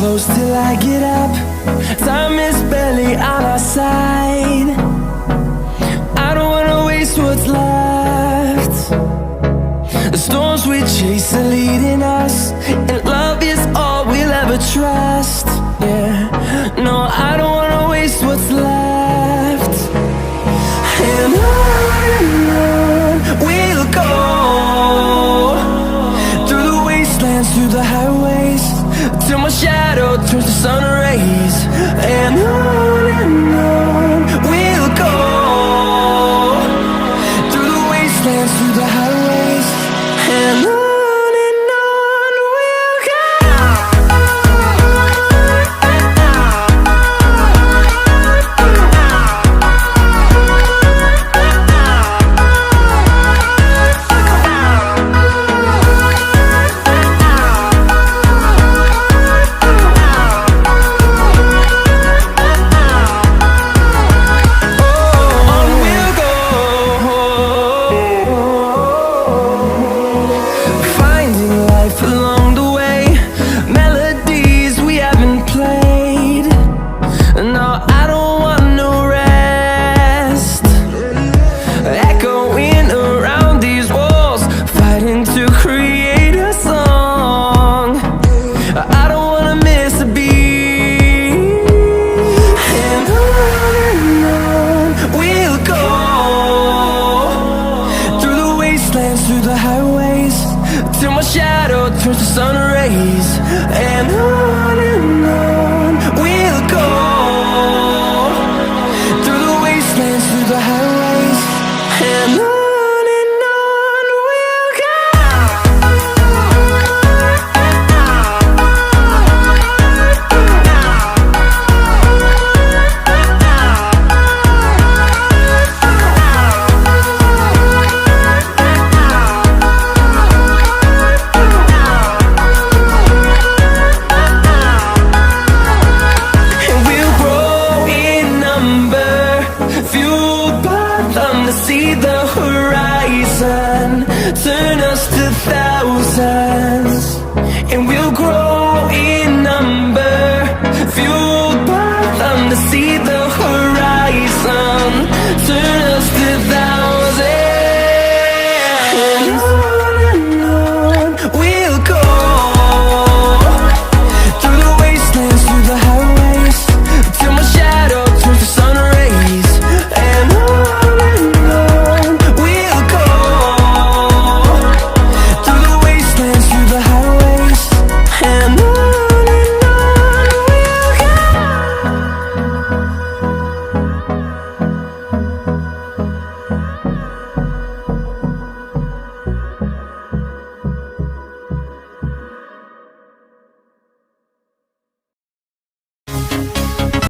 close till I get up. Time is barely on our side. I don't wanna waste what's left. The storms we chase are leading us, and love is all we'll ever trust. Yeah, no, I don't wanna waste what's left. And on we'll go, through the wastelands, through the highways, till my shadow turns to sun rays. And on we'll go, through the wastelands, through the highways, and on we'll go. Through the highways, till my shadow turns to sun rays. And on we'll go, through the wastelands, through the highways, and on we'll go. See the horizon turn us to thousands, and we'll grow